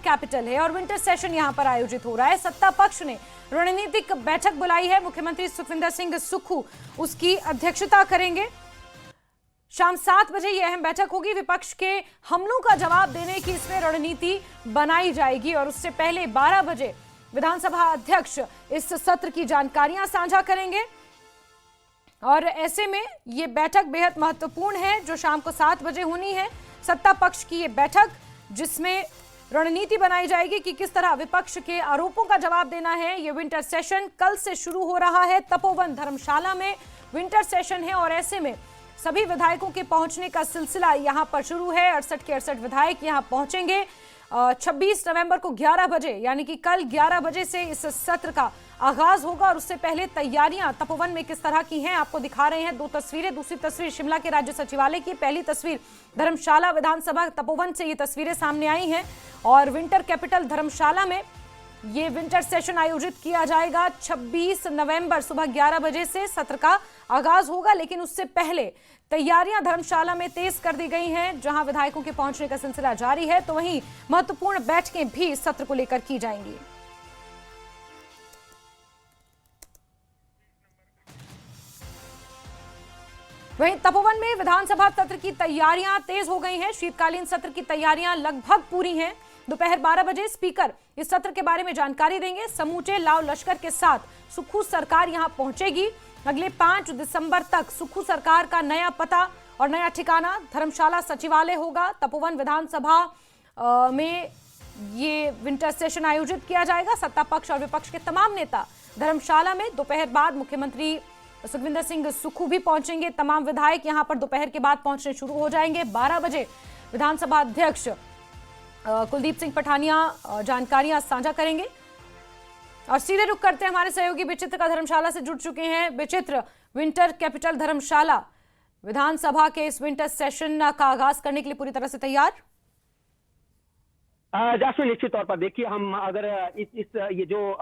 Capital है और winter session यहां पर आयोजित हो रहा है। सत्ता पक्ष ने रणनीतिक बैठक बुलाई है। मुख्यमंत्री सुखविंदर सिंह सुक्खू उसकी अध्यक्षता करेंगे। शाम 7 बजे यह अहम बैठक होगी। विपक्ष के हमलों का जवाब देने की इसमें रणनीति बनाई जाएगी और उससे पहले 12 बजे विधानसभा अध्यक्ष इस सत्र की जानकारियां साझा करेंगे और ऐसे में यह बैठक बेहद महत्वपूर्ण है जो शाम को 7 बजे होनी है। सत्ता पक्ष की यह बैठक जिसमें रणनीति बनाई जाएगी कि किस तरह विपक्ष के आरोपों का जवाब देना है। यह विंटर सेशन कल से शुरू हो रहा है। तपोवन धर्मशाला में विंटर सेशन है और ऐसे में सभी विधायकों के पहुंचने का सिलसिला यहां पर शुरू है। 68 के 68 विधायक यहां पहुंचेंगे। 26 नवंबर को 11 बजे यानी कि कल 11 बजे से इस सत्र का आगाज होगा और उससे पहले तैयारियां तपोवन में किस तरह की हैं आपको दिखा रहे हैं 2 तस्वीरें। दूसरी तस्वीर शिमला के राज्य सचिवालय की, पहली तस्वीर धर्मशाला विधानसभा तपोवन से ये तस्वीरें सामने आई हैं और विंटर कैपिटल धर्मशाला में ये विंटर सेशन आयोजित किया जाएगा। 26 नवंबर सुबह 11 बजे से सत्र का आगाज होगा, लेकिन उससे पहले तैयारियां धर्मशाला में तेज कर दी गई हैं जहां विधायकों के पहुंचने का सिलसिला जारी है। तो वहीं महत्वपूर्ण बैठकें भी इस सत्र को लेकर की जाएंगी। वहीं तपोवन में विधानसभा सत्र की तैयारियां तेज हो गई हैं। शीतकालीन सत्र की तैयारियां लगभग पूरी हैं। दोपहर 12 बजे स्पीकर इस सत्र के बारे में जानकारी देंगे। समूचे लाव लश्कर के साथ सुक्खू सरकार यहां पहुंचेगी। अगले 5 दिसंबर तक सुक्खू सरकार का नया पता और नया ठिकाना धर्मशाला सचिवालय होगा। तपोवन विधानसभा में ये विंटर सेशन आयोजित किया जाएगा। सत्ता पक्ष और विपक्ष के तमाम नेता धर्मशाला में दोपहर बाद मुख्यमंत्री सुखविंदर सिंह सुक्खू भी पहुंचेंगे। तमाम विधायक यहां पर दोपहर के बाद पहुंचने शुरू हो जाएंगे। 12 बजे विधानसभा अध्यक्ष कुलदीप सिंह पठानिया जानकारियां साझा करेंगे और सीधे रुख करते हैं हमारे सहयोगी विचित्र का धर्मशाला से जुड़ चुके हैं। विचित्र, विंटर कैपिटल धर्मशाला विधानसभा के इस विंटर सेशन का आगाज करने के लिए पूरी तरह से तैयार? जासमीन, निश्चित तौर पर देखिए, हम अगर ये जो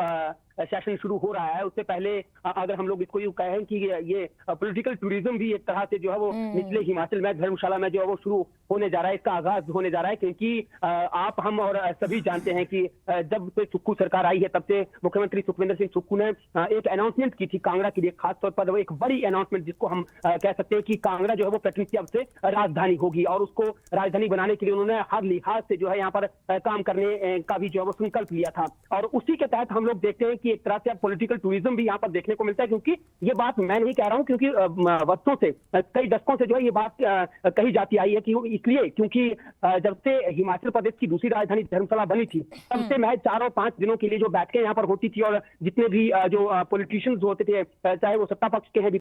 सेशन शुरू हो रहा है उससे पहले अगर हम लोग इसको यूं कहें कि ये पॉलिटिकल टूरिज्म भी एक तरह से जो है वो निचले हिमाचल में धर्मशाला में जो है वो शुरू होने जा रहा है, इसका आगाज होने जा रहा है। क्योंकि आप हम और सभी जानते हैं कि जब से सुक्खू सरकार आई है तब से मुख्यमंत्री सुखविंदर सिंह सुक्खू ने एक अनाउंसमेंट की थी कांगड़ा के लिए, खासतौर पर वो एक बड़ी अनाउंसमेंट जिसको हम कह सकते हैं कि कांगड़ा जो है वो प्रकृति अब से राजधानी होगी और उसको राजधानी बनाने के लिए उन्होंने हर लिहाज से जो है यहाँ पर काम करने का भी जो है वो संकल्प लिया था। और उसी के तहत हम लोग देखते हैं कि एक तरह से अब पॉलिटिकल टूरिज्म भी यहाँ पर देखने को मिलता है। क्योंकि ये बात मैं नहीं कह रहा हूँ, क्योंकि वर्षों से कई दशकों से जो है ये बात कही जाती आई है कि इसलिए क्योंकि जब से हिमाचल प्रदेश की दूसरी राजधानी धर्मशाला बनी थी तब से महज 4 और 5 दिनों के लिए जो बैठकें यहाँ पर होती थी और जितने भी जो पॉलिटिशियंस होते थे, चाहे वो सत्ता पक्ष के हैं